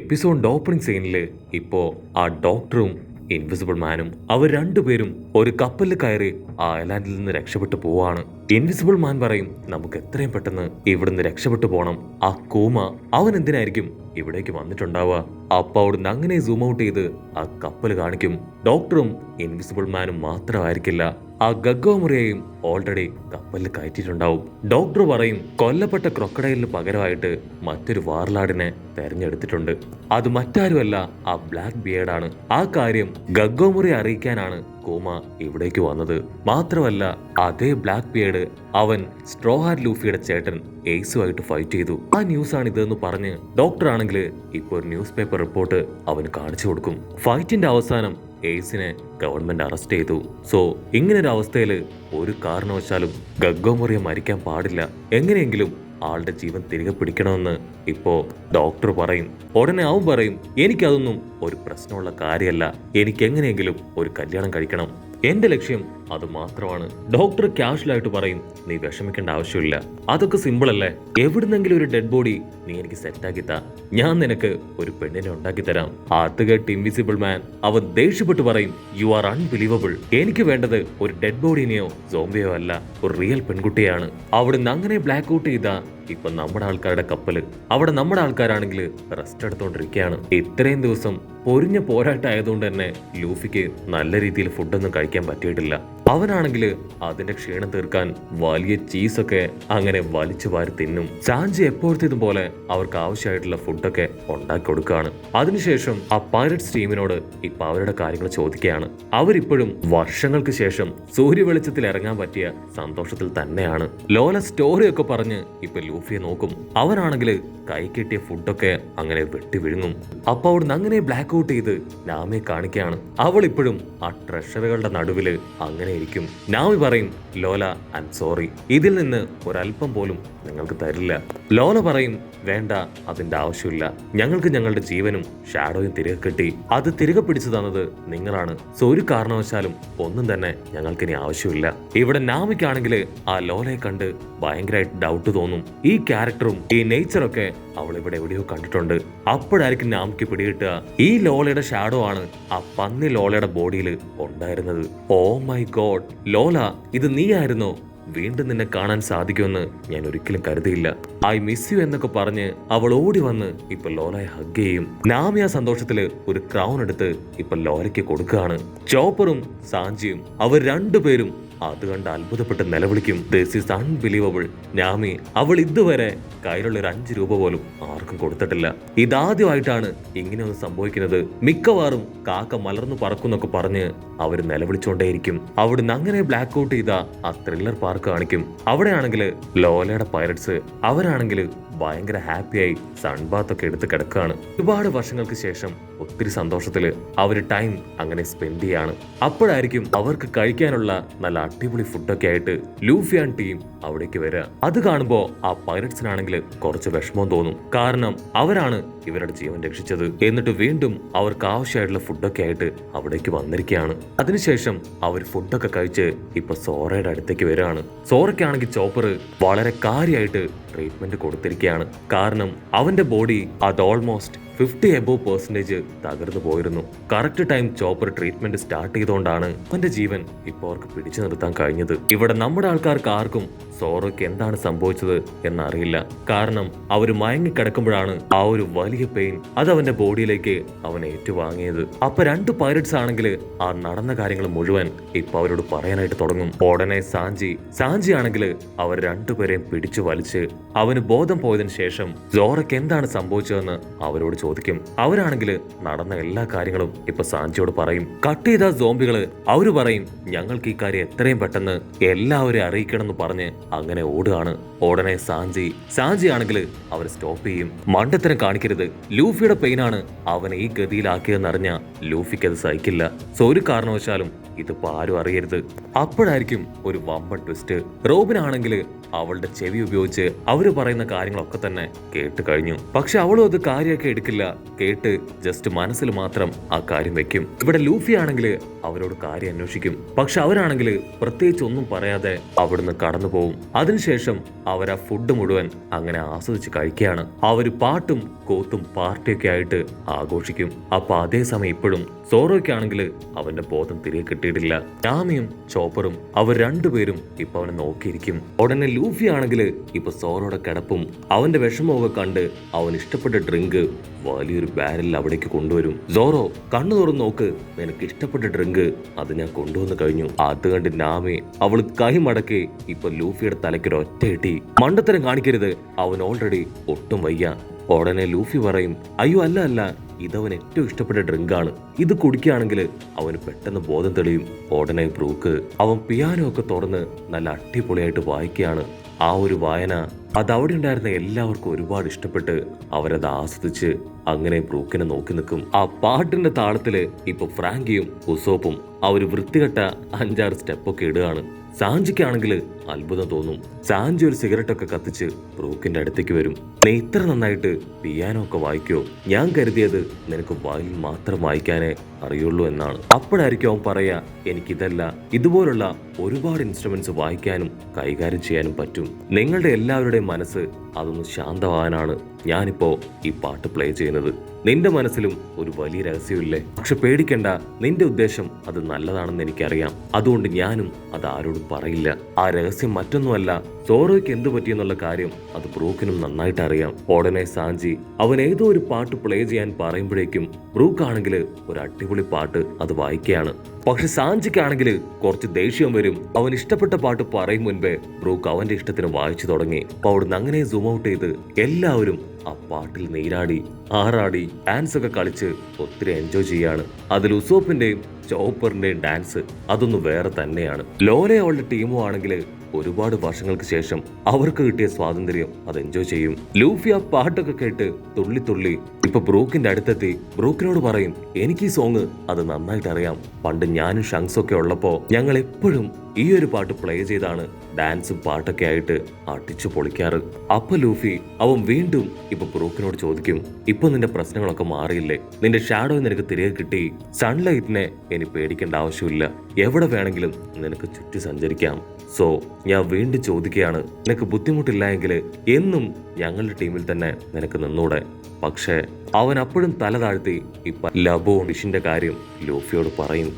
Episode opening സീനില് ഇപ്പോ ആ ഡോക്ടറും ഇൻവിസിബിൾ മാനും അവർ രണ്ടുപേരും ഒരു കപ്പലിൽ കയറി ആ ഐലാൻഡിൽ നിന്ന് രക്ഷപ്പെട്ടു പോവാണ്. ഇൻവിസിബിൾ മാൻ പറയും, നമുക്ക് എത്രയും പെട്ടെന്ന് ഇവിടുന്ന് രക്ഷപ്പെട്ടു പോണം. ആ കൂമ അവൻ എന്തിനായിരിക്കും ഇവിടേക്ക് വന്നിട്ടുണ്ടാവുക? അപ്പൊ അവിടുന്ന് അങ്ങനെ സൂം ഔട്ട് ചെയ്ത് ആ കപ്പൽ കാണിക്കും. ഡോക്ടറും ഇൻവിസിബിൾ മാനും മാത്രമായിരിക്കില്ല, ആ ഗഗ്ഗോമുറിയെയും ഓൾറെഡി കപ്പലിൽ കയറ്റിയിട്ടുണ്ടാവും. ഡോക്ടർ പറയും, കൊല്ലപ്പെട്ട ക്രൊക്കഡൈലിന് പകരമായിട്ട് മറ്റൊരു വാർലാഡിനെ തെരഞ്ഞെടുത്തിട്ടുണ്ട്. അത് മറ്റാരുമല്ല, ആ ബ്ലാക്ക് ബിയേർഡാണ്. ആ കാര്യം ഗഗ്ഗോമുറി അറിയിക്കാനാണ് കൂമ ഇവിടേക്ക് വന്നത്. മാത്രമല്ല, അതേ ബ്ലാക്ക് ബിയേർഡ് അവൻ സ്ട്രോഹാർ ലൂഫിയുടെ ചേട്ടൻ എയ്സുമായിട്ട് ഫൈറ്റ് ചെയ്തു. ആ ന്യൂസ് ആണ് ഇതെന്ന് പറഞ്ഞ് ഡോക്ടർ ആണെങ്കിൽ ഇപ്പൊ ഒരു ന്യൂസ് പേപ്പർ റിപ്പോർട്ട് അവന് കാണിച്ചു കൊടുക്കും. ഫൈറ്റിന്റെ അവസാനം എയ്സിനെ ഗവൺമെന്റ് അറസ്റ്റ് ചെയ്തു. സോ ഇങ്ങനൊരു അവസ്ഥയില് ഒരു കാരണവശാലും ഗഗ്ഗോമുറിയെ മരിക്കാൻ പാടില്ല. എങ്ങനെയെങ്കിലും ആളുടെ ജീവൻ തിരികെ പിടിക്കണമെന്ന് ഇപ്പോ ഡോക്ടർ പറയും. ഉടനെ അവൻ പറയും, എനിക്കതൊന്നും ഒരു പ്രശ്നമുള്ള കാര്യമല്ല, എനിക്ക് എങ്ങനെയെങ്കിലും ഒരു കല്യാണം കഴിക്കണം, എന്റെ ലക്ഷ്യം അത് മാത്രമാണ്. ഡോക്ടർ കാഷ്വലായിട്ട് പറയും, നീ വിഷമിക്കേണ്ട ആവശ്യമില്ല, അതൊക്കെ സിമ്പിൾ അല്ലേ, എവിടുന്നെങ്കിലും ഒരു ഡെഡ് ബോഡി നീ എനിക്ക് സെറ്റാക്കി താ, ഞാൻ നിനക്ക് ഒരു പെണ്ണിനെ ഉണ്ടാക്കി തരാം. അത് കേട്ട് ഇൻവിസിബിൾ മാൻ അവൻ ദേഷ്യപ്പെട്ട് പറയും, യു ആർ അൺബിലീവബിൾ, എനിക്ക് വേണ്ടത് ഒരു ഡെഡ് ബോഡിനെയോ സോംബിയോ അല്ല, ഒരു റിയൽ പെൺകുട്ടിയാണ്. അവിടുന്ന് അങ്ങനെ ബ്ലാക്ക് ഔട്ട് ചെയ്താ ഇപ്പൊ നമ്മുടെ ആൾക്കാരുടെ കപ്പല് അവിടെ നമ്മുടെ ആൾക്കാരാണെങ്കിൽ റെസ്റ്റ് എടുത്തോണ്ടിരിക്കുകയാണ്. ഇത്രയും ദിവസം പൊരിഞ്ഞ പോരാട്ടമായതുകൊണ്ട് തന്നെ ലൂഫിക്ക് നല്ല രീതിയിൽ ഫുഡൊന്നും കഴിക്കാൻ പറ്റിയിട്ടില്ല. അവനാണെങ്കിൽ അതിന്റെ ക്ഷീണം തീർക്കാൻ വലിയ ചീസൊക്കെ അങ്ങനെ വലിച്ചു വാരി തിന്നും. സാഞ്ചി എപ്പോഴത്തേതും പോലെ അവർക്ക് ആവശ്യമായിട്ടുള്ള ഫുഡൊക്കെ ഉണ്ടാക്കി കൊടുക്കുകയാണ്. അതിനുശേഷം ആ പൈററ്റ്സ് ടീമിനോട് ഇപ്പൊ അവരുടെ കാര്യങ്ങൾ ചോദിക്കുകയാണ്. അവരിപ്പോഴും വർഷങ്ങൾക്ക് ശേഷം സൂര്യവെളിച്ചത്തിൽ ഇറങ്ങാൻ പറ്റിയ സന്തോഷത്തിൽ തന്നെയാണ്. ലോല സ്റ്റോറിയൊക്കെ പറഞ്ഞ് ഇപ്പൊ ലൂഫിയെ നോക്കും. അവനാണെങ്കിൽ കൈ കിട്ടിയ ഫുഡൊക്കെ അങ്ങനെ വെട്ടി വിഴുങ്ങും. അപ്പൊ അവിടുന്ന് അങ്ങനെ ബ്ലാക്ക് ഔട്ട് ചെയ്ത് നാമിയെ കാണിക്കുകയാണ്. അവൾ ഇപ്പോഴും ആ ട്രഷറുകളുടെ നടുവില് അങ്ങനെ ഇരിക്കും. നാമി പറയും, ലോല ഐ ആം സോറി, ഇതിൽ നിന്ന് ഒരല്പം പോലും നിങ്ങൾക്ക് തരില്ല. ലോല പറയും, വേണ്ട, അതിന്റെ ആവശ്യമില്ല, ഞങ്ങൾക്ക് ഞങ്ങളുടെ ജീവനും ഷാഡോയും തിരികെ കിട്ടി, അത് തിരികെ പിടിച്ചു തന്നത് നിങ്ങളാണ്. സോ ഒരു കാരണവശാലും ഒന്നും തന്നെ ഞങ്ങൾക്കിനി ആവശ്യമില്ല. ഇവിടെ നാമിക്കാണെങ്കിൽ ആ ലോലയെ കണ്ട് ഭയങ്കരമായിട്ട് ഡൗട്ട് തോന്നും. ഈ ക്യാരക്ടറും ഈ നേച്ചറൊക്കെ അവൾ ഇവിടെ എവിടെയോ കണ്ടിട്ടുണ്ട്. അപ്പോഴായിരിക്കും നാമിക്ക് പിടികിട്ടുക, ഈ ലോലയുടെ ഷാഡോ ആണ് ആ പന്നി ലോലയുടെ ബോഡിയിൽ ഉണ്ടായിരുന്നത്. ഓ മൈ ഗോഡ്, ലോല, ഇത് നീ ആയിരുന്നോ? വീണ്ടും നിന്നെ കാണാൻ സാധിക്കുമെന്ന് ഞാൻ ഒരിക്കലും കരുതിയില്ല. ഐ മിസ് യു എന്നൊക്കെ പറഞ്ഞ് അവൾ ഓടി വന്ന് ഇപ്പൊ ലോലയെ ഹഗ് ചെയ്യും. നാമി ആ സന്തോഷത്തില് ഒരു ക്രൗൺ എടുത്ത് ഇപ്പൊ ലോലയ്ക്ക് കൊടുക്കുകയാണ്. ചോപ്പറും സാഞ്ചിയും അവർ രണ്ടുപേരും അത് കണ്ട് അത്ഭുതപ്പെട്ട് നിലവിളിക്കും, ദിസ് ഈസ് അൺബിലീവബിൾ. നാമി, അവൾ ഇതുവരെ കയ്യിലുള്ള ഒരു 5 രൂപ പോലും ആർക്കും കൊടുത്തിട്ടില്ല. ഇതാദ്യമായിട്ടാണ് ഇങ്ങനെയൊന്നും സംഭവിക്കുന്നത്. മിക്കവാറും കാക്ക മലർന്നു പറക്കുന്നൊക്കെ പറഞ്ഞ് അവര് നിലവിളിച്ചോണ്ടേയിരിക്കും. അവിടുന്ന് അങ്ങനെ ബ്ലാക്ക് ഔട്ട് ചെയ്ത ആ ത്രില്ലർ പാർക്ക് കാണിക്കും. അവിടെയാണെങ്കിൽ ലോലയുടെ പൈററ്റ്സ് അവരാണെങ്കിൽ ഭയങ്കര ഹാപ്പിയായി സൺബാത്ത് ഒക്കെ എടുത്ത് കിടക്കുകയാണ്. ഒരുപാട് വർഷങ്ങൾക്ക് ശേഷം ഒത്തിരി സന്തോഷത്തില് അവര് ടൈം അങ്ങനെ സ്പെൻഡ് ചെയ്യാണ്. അപ്പോഴായിരിക്കും അവർക്ക് കഴിക്കാനുള്ള നല്ല അടിപൊളി ഫുഡൊക്കെ ആയിട്ട് ലൂഫി ആൻഡ് ടീം അവിടേക്ക് വരിക. അത് കാണുമ്പോ ആ പൈററ്റ്സിനാണെങ്കിൽ കുറച്ച് വിഷമം തോന്നും. കാരണം അവരാണ് ഇവരുടെ ജീവൻ രക്ഷിച്ചത്. എന്നിട്ട് വീണ്ടും അവർക്ക് ആവശ്യമായിട്ടുള്ള ഫുഡൊക്കെ ആയിട്ട് അവിടേക്ക് വന്നിരിക്കുകയാണ്. അതിനുശേഷം അവർ ഫുഡൊക്കെ കഴിച്ച് ഇപ്പൊ സോറയുടെ അടുത്തേക്ക് വരികയാണ്. സോറയ്ക്കാണെങ്കിൽ ചോപ്പർ വളരെ കാര്യമായിട്ട് ട്രീറ്റ്മെന്റ് കൊടുത്തിരിക്കുകയാണ്. കാരണം അവന്റെ ബോഡി അത് ഓൾമോസ്റ്റ് 50% തകർന്നു പോയിരുന്നു. Correct time chopper treatment start ചെയ്തുകൊണ്ടാണ് അവന്റെ ജീവൻ ഇപ്പോൾ അവർക്ക് പിടിച്ചു നിർത്താൻ കഴിഞ്ഞത്. ഇവിടെ നമ്മുടെ ആൾക്കാർക്ക് ആർക്കും സോറോയ്ക്ക് എന്താണ് സംഭവിച്ചത് എന്നറിയില്ല. കാരണം അവർ മയങ്ങിക്കിടക്കുമ്പോഴാണ് ആ ഒരു വലിയ പെയിൻ അത് അവന്റെ ബോഡിയിലേക്ക് അവൻ ഏറ്റുവാങ്ങിയത്. അപ്പൊ 2 പൈററ്റ്സ് ആണെങ്കിൽ ആ നടന്ന കാര്യങ്ങൾ മുഴുവൻ ഇപ്പൊ അവരോട് പറയാനായിട്ട് തുടങ്ങും. ഉടനെ സാഞ്ചി ആണെങ്കിൽ അവർ രണ്ടുപേരെയും പിടിച്ചു വലിച്ച് അവന് ബോധം പോയതിനു ശേഷം സോറയ്ക്ക് എന്താണ് സംഭവിച്ചതെന്ന് അവരോട് ചോദിക്കും. അവരാണെങ്കിൽ നടന്ന എല്ലാ കാര്യങ്ങളും ഇപ്പൊ സാഞ്ചിയോട് പറയും. കട്ട് ചെയ്ത സോംബികള് അവര് പറയും, ഞങ്ങൾക്ക് ഈ കാര്യം എത്രയും പെട്ടെന്ന് എല്ലാവരെയും അറിയിക്കണം എന്ന് പറഞ്ഞ് അങ്ങനെ ഓടുകയാണ്. ഉടനെ സാഞ്ചി ആണെങ്കിൽ അവർ സ്റ്റോപ്പ് ചെയ്യും. മണ്ടത്തരം കാണിക്കരുത്, ലൂഫിയുടെ പെയിനാണ് അവനെ ഈ ഗതിയിലാക്കിയതെന്നറിഞ്ഞ ലൂഫിക്ക് അത് സഹിക്കില്ല. സോ ഒരു കാരണവശാലും ഇതിപ്പോ ആരും അറിയരുത്. അപ്പോഴായിരിക്കും ഒരു വമ്പൻ ട്വിസ്റ്റ്. റോബിൻ ആണെങ്കിൽ അവളുടെ ചെവി ഉപയോഗിച്ച് അവര് പറയുന്ന കാര്യങ്ങളൊക്കെ തന്നെ കേട്ട് കഴിഞ്ഞു. പക്ഷെ അവളും അത് കാര്യമൊക്കെ എടുക്കില്ല. കേട്ട് ജസ്റ്റ് മനസ്സിൽ മാത്രം ആ കാര്യം വെക്കും. ഇവിടെ ലൂഫി ആണെങ്കിൽ അവരോട് കാര്യം അന്വേഷിക്കും. പക്ഷെ അവരാണെങ്കിൽ പ്രത്യേകിച്ച് ഒന്നും പറയാതെ അവിടുന്ന് കടന്നു പോകും. അതിനുശേഷം അവർ ആ ഫുഡ് മുഴുവൻ അങ്ങനെ ആസ്വദിച്ച് കഴിക്കുകയാണ്. അവർ പാട്ടും കൂത്തും പാർട്ടിയൊക്കെ ആയിട്ട് ആഘോഷിക്കും. അപ്പൊ അതേസമയം ഇപ്പോഴും സോറോയ്ക്കാണെങ്കിൽ അവന്റെ ബോധം തിരികെ കിട്ടിയിട്ടില്ല. യാമിയും ചോപ്പറും അവർ രണ്ടുപേരും ഇപ്പൊ അവനെ നോക്കിയിരിക്കും. ഉടനെ ലൂഫി ആണെങ്കിൽ ഇപ്പൊ സോറോയുടെ കിടപ്പും അവന്റെ വിഷമമൊക്കെ കണ്ട് അവൻ ഇഷ്ടപ്പെട്ട ഡ്രിങ്ക് വലിയൊരു ബാരലിൽ അവിടേക്ക് കൊണ്ടുവരും. സോറോ കണ്ണു തുറന്ന് നോക്ക്, നിനക്ക് ഇഷ്ടപ്പെട്ട ഡ്രിങ്ക് അത് ഞാൻ കൊണ്ടുവന്ന് കഴിഞ്ഞു. അത് കണ്ട് നാമി അവൾ കൈ മടക്കി ഇപ്പൊ ലൂഫിയുടെ തലയ്ക്കൊരു ഒറ്റയിട്ടി. മണ്ടത്തരം കാണിക്കരുത്, അവൻ ഓൾറെഡി ഒട്ടും വയ്യ. ഉടനെ ലൂഫി പറയും, അയ്യോ അല്ല അല്ല, ഇതവൻ ഏറ്റവും ഇഷ്ടപ്പെട്ട ഡ്രിങ്കാണ്, ഇത് കുടിക്കുകയാണെങ്കിൽ അവന് പെട്ടെന്ന് ബോധം തെളിയും. ഉടനെ ബ്രൂക്ക് അവൻ പിയാനോ ഒക്കെ തുറന്ന് നല്ല അടിപൊളിയായിട്ട് വായിക്കുകയാണ്. ആ ഒരു വായന അത് അവിടെ ഉണ്ടായിരുന്ന എല്ലാവർക്കും ഒരുപാട് ഇഷ്ടപ്പെട്ട് അവരത് ആസ്വദിച്ച് അങ്ങനെ ബ്രൂക്കിനെ നോക്കി നിൽക്കും. ആ പാട്ടിന്റെ താളത്തില് ഇപ്പൊ ഫ്രാങ്കിയും ഉസോപ്പും അവര് വൃത്തികെട്ട 5-6 സ്റ്റെപ്പൊക്കെ ഇടുകയാണ്. സാഞ്ചിക്കാണെങ്കിൽ അത്ഭുതം തോന്നും. സാഞ്ചി ഒരു സിഗരറ്റ് ഒക്കെ കത്തിച്ച് ബ്രൂക്കിന്റെ അടുത്തേക്ക് വരും. നീ ഇത്ര നന്നായിട്ട് പിയാനോ ഒക്കെ വായിക്കോ? ഞാൻ കരുതിയത് നിനക്ക് വയലിൻ മാത്രം വായിക്കാനേ അറിയുള്ളൂ എന്നാണ്. അപ്പോഴായിരിക്കും അവൻ പറയാ, എനിക്കിതല്ല, ഇതുപോലുള്ള ഒരുപാട് ഇൻസ്ട്രുമെന്റ്സ് വായിക്കാനും കൈകാര്യം ചെയ്യാനും പറ്റും. നിങ്ങളുടെ എല്ലാവരുടെയും മനസ്സ് അതൊന്ന് ശാന്തമാകാനാണ് ഞാനിപ്പോ ഈ പാട്ട് പ്ലേ ചെയ്യുന്നത്. നിന്റെ മനസ്സിലും ഒരു വലിയ രഹസ്യമില്ലേ? പക്ഷെ പേടിക്കണ്ട, നിന്റെ ഉദ്ദേശം അത് നല്ലതാണെന്ന് എനിക്കറിയാം. അതുകൊണ്ട് ഞാനും അത് ആരോടും പറയില്ല. ആ രഹസ്യം മറ്റൊന്നുമല്ല, സോറോയ്ക്ക് എന്ത് പറ്റിയെന്നുള്ള കാര്യം അത് ബ്രൂക്കിനും നന്നായിട്ട് അറിയാം. ഉടനെ സാഞ്ചി അവൻ ഏതോ ഒരു പാട്ട് പ്ലേ ചെയ്യാൻ പറയുമ്പോഴേക്കും ബ്രൂക്ക് ആണെങ്കിൽ ഒരു അടിപൊളി പാട്ട് അത് വായിക്കുകയാണ്. പക്ഷെ സാഞ്ചിക്കാണെങ്കിൽ കുറച്ച് ദേഷ്യം വരും. അവൻ ഇഷ്ടപ്പെട്ട പാട്ട് പറയും മുൻപേ ബ്രൂക്ക് അവന്റെ ഇഷ്ടത്തിന് വായിച്ചു തുടങ്ങി. അപ്പൊ അവിടുന്ന് അങ്ങനെ സൂം ഔട്ട് ചെയ്ത് എല്ലാവരും ആ പാട്ടിൽ നീരാടി ആറാടി ഡാൻസ് ഒക്കെ കളിച്ച് ഒത്തിരി എൻജോയ് ചെയ്യാണ്. അതിൽ ഉസോപ്പിന്റെയും ചോപ്പറിന്റെയും ഡാൻസ് അതൊന്നും വേറെ തന്നെയാണ്. ലോലെ അവളുടെ ടീമും ആണെങ്കിൽ ഒരുപാട് വർഷങ്ങൾക്ക് ശേഷം അവർക്ക് കിട്ടിയ സ്വാതന്ത്ര്യം അത് എൻജോയ് ചെയ്യും. ലൂഫി ആ പാട്ടൊക്കെ കേട്ട് തുള്ളി തുള്ളി ഇപ്പൊ ബ്രൂക്കിന്റെ അടുത്തെത്തി ബ്രൂക്കിനോട് പറയും, എനിക്ക് ഈ സോങ് അത് നന്നായിട്ട് അറിയാം. പണ്ട് ഞാനും ഷങ്സ് ഒക്കെ ഉള്ളപ്പോ ഞങ്ങൾ എപ്പോഴും ഈ ഒരു പാട്ട് പ്ലേ ചെയ്താണ് ഡാൻസും പാട്ടൊക്കെ ആയിട്ട് അടിച്ചു പൊളിക്കാറ്. അപ്പൊ ലൂഫി അവൻ വീണ്ടും ഇപ്പൊ ബ്രൂക്കിനോട് ചോദിക്കും, ഇപ്പൊ നിന്റെ പ്രശ്നങ്ങളൊക്കെ മാറിയില്ലേ? നിന്റെ ഷാഡോ നിനക്ക് തിരികെ കിട്ടി. സൺലൈറ്റിനെ ഇനി പേടിക്കേണ്ട ആവശ്യമില്ല. എവിടെ വേണമെങ്കിലും നിനക്ക് ചുറ്റി സഞ്ചരിക്കാം. സോ ഞാൻ വീണ്ടും ചോദിക്കുകയാണ്, നിനക്ക് ബുദ്ധിമുട്ടില്ല എങ്കിൽ എന്നും ഞങ്ങളുടെ ടീമിൽ തന്നെ നിനക്ക് നിന്നൂടെ? പക്ഷേ അവൻ അപ്പോഴും തല താഴ്ത്തി ഇപ്പൊ ലബോൺ ഡിഷിന്റെ കാര്യം ലൂഫിയോട് പറയും.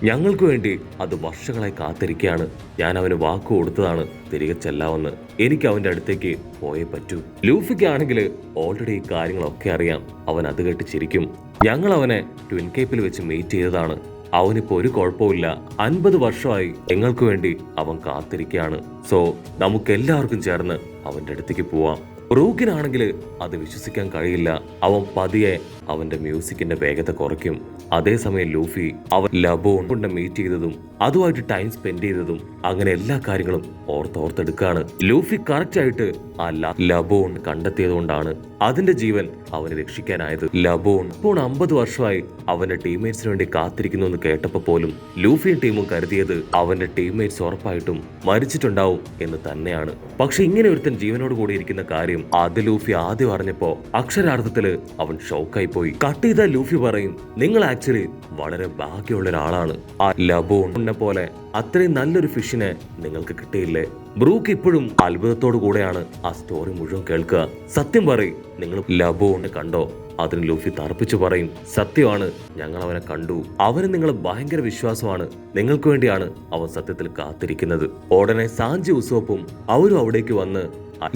ഞങ്ങൾക്ക് വേണ്ടി അത് വർഷങ്ങളായി കാത്തിരിക്കുകയാണ്. ഞാൻ അവന് വാക്കു കൊടുത്തതാണ് തിരികെ ചെല്ലാമെന്ന്. എനിക്ക് അവന്റെ അടുത്തേക്ക് പോയേ പറ്റൂ. ലൂഫിക്കാണെങ്കിൽ ഓൾറെഡി ഈ കാര്യങ്ങളൊക്കെ അറിയാം. അവൻ അത് കേട്ട് ചിരിക്കും. ഞങ്ങൾ അവനെ ട്വിൻ കേപ്പിൽ വെച്ച് മീറ്റ് ചെയ്തതാണ്. അവനിപ്പോ ഒരു കുഴപ്പമില്ല. 50 വർഷമായി ഞങ്ങൾക്ക് വേണ്ടി അവൻ കാത്തിരിക്കുകയാണ്. സോ നമുക്ക് എല്ലാവർക്കും ചേർന്ന് അവന്റെ അടുത്തേക്ക് പോവാം. ബ്രൂക്കിനാണെങ്കിൽ അത് വിശ്വസിക്കാൻ കഴിയില്ല. അവൻ പതിയെ അവന്റെ മ്യൂസിക്കിന്റെ വേഗത കുറയ്ക്കും. അതേസമയം ലൂഫി അവൻ ലബോൺ കൊണ്ട് മീറ്റ് ചെയ്തതും അതുമായിട്ട് ടൈം സ്പെൻഡ് ചെയ്തതും അങ്ങനെ എല്ലാ കാര്യങ്ങളും ഓർത്തെടുക്കാണ്. ലൂഫി കറക്റ്റ് ആയിട്ട് ആ ലബോൺ കണ്ടെത്തിയത് കൊണ്ടാണ് അതിന്റെ ജീവൻ അവന് രക്ഷിക്കാനായത്. ലബോൺ ഇപ്പോൾ 50 വർഷമായി അവന്റെ ടീംമേറ്റ്സിന് വേണ്ടി കാത്തിരിക്കുന്നു എന്ന് കേട്ടപ്പോ പോലും ലൂഫിയും ടീമും കരുതിയത് അവന്റെ ടീംമേറ്റ്സ് ഉറപ്പായിട്ടും മരിച്ചിട്ടുണ്ടാവും എന്ന് തന്നെയാണ്. പക്ഷെ ഇങ്ങനെ ഒരുത്തൻ ജീവനോട് കൂടി ഇരിക്കുന്ന കാര്യം അത് ലൂഫി ആദ്യം അറിഞ്ഞപ്പോ അക്ഷരാർത്ഥത്തില് അവൻ ഷോക്കായി പോയി. കട്ട് ചെയ്ത ലൂഫി പറയും, നിങ്ങൾ ആക്ച്വലി വളരെ ഭാഗ്യമുള്ള ഒരാളാണ്. ആ ലബോണിനെ പോലെ അത്രയും നല്ലൊരു ഫിഷിനെ നിങ്ങൾക്ക് കിട്ടിയില്ലേ? ബ്രൂക്ക് ഇപ്പോഴും അത്ഭുതത്തോടു കൂടെയാണ് ആ സ്റ്റോറി മുഴുവൻ കേൾക്കുക. സത്യം പറയും, നിങ്ങൾ ലബോണിനെ കണ്ടോ? അതിന് ലൂഫി തർപ്പിച്ചു പറയും, സത്യമാണ്, ഞങ്ങൾ അവനെ കണ്ടു. അവന് നിങ്ങളെ ഭയങ്കര വിശ്വാസമാണ്. നിങ്ങൾക്ക് വേണ്ടിയാണ് അവൻ സത്യത്തിൽ കാത്തിരിക്കുന്നത്. ഉടനെ സാഞ്ചി ഉസോപ്പും അവരും അവിടേക്ക് വന്ന്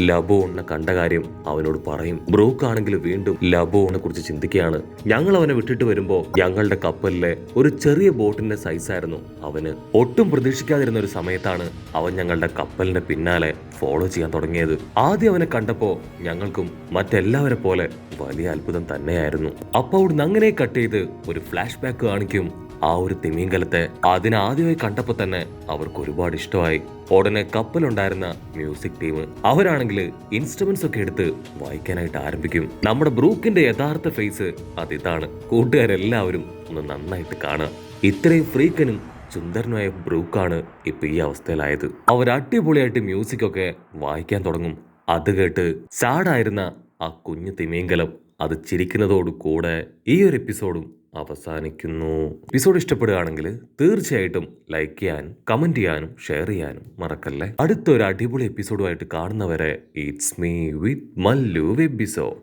ലബോണിനെ കണ്ട കാര്യം അവനോട് പറയും. ബ്രൂക്ക് ആണെങ്കിൽ വീണ്ടും ലബോണിനെ കുറിച്ച് ചിന്തിക്കുകയാണ്. ഞങ്ങൾ അവനെ വിട്ടിട്ട് വരുമ്പോ ഞങ്ങളുടെ കപ്പലിലെ ഒരു ചെറിയ ബോട്ടിന്റെ സൈസായിരുന്നു അവന്. ഒട്ടും പ്രതീക്ഷിക്കാതിരുന്ന ഒരു സമയത്താണ് അവൻ ഞങ്ങളുടെ കപ്പലിന്റെ പിന്നാലെ ഫോളോ ചെയ്യാൻ തുടങ്ങിയത്. ആദ്യം അവനെ കണ്ടപ്പോ ഞങ്ങൾക്കും മറ്റെല്ലാവരെ പോലെ വലിയ അത്ഭുതം തന്നെയായിരുന്നു. അപ്പൊ അവിടുന്ന് അങ്ങനെ കട്ട് ചെയ്ത് ഒരു ഫ്ലാഷ് ബാക്ക് കാണിക്കും. ആ ഒരു തിമിംഗലത്തെ അതിനാദ്യമായി കണ്ടപ്പോ തന്നെ അവർക്ക് ഒരുപാട് ഇഷ്ടമായി. ഉടനെ കപ്പലുണ്ടായിരുന്ന മ്യൂസിക് ടീം അവരാണെങ്കിൽ ഇൻസ്ട്രുമെന്റ്സ് ഒക്കെ എടുത്ത് വായിക്കാനായിട്ട് ആരംഭിക്കും. നമ്മുടെ ബ്രൂക്കിന്റെ യഥാർത്ഥ ഫേസ് അതിതാണ്. കൂട്ടുകാരെല്ലാവരും ഒന്ന് നന്നായിട്ട് കാണാം. ഇത്രയും ഫ്രീക്കനും സുന്ദരനായ ബ്രൂക്കാണ് ഇപ്പൊ ഈ അവസ്ഥയിലായത്. അവർ അടിപൊളിയായിട്ട് മ്യൂസിക് ഒക്കെ വായിക്കാൻ തുടങ്ങും. അത് കേട്ട് സാഡായിരുന്ന ആ കുഞ്ഞു തിമിംഗലം അത് ചിരിക്കുന്നതോടു കൂടെ ഈ ഒരു എപ്പിസോഡും അവസാനിക്കുന്നു. എപ്പിസോഡ് ഇഷ്ടപ്പെടുകയാണെങ്കിൽ തീർച്ചയായിട്ടും ലൈക്ക് ചെയ്യാനും കമന്റ് ചെയ്യാനും ഷെയർ ചെയ്യാനും മറക്കല്ലേ. അടുത്തൊരു അടിപൊളി എപ്പിസോഡുമായിട്ട് കാണുന്നവരെ ഇറ്റ്സ് മീ വിത്ത് മല്ലു വെബിസോഡ്.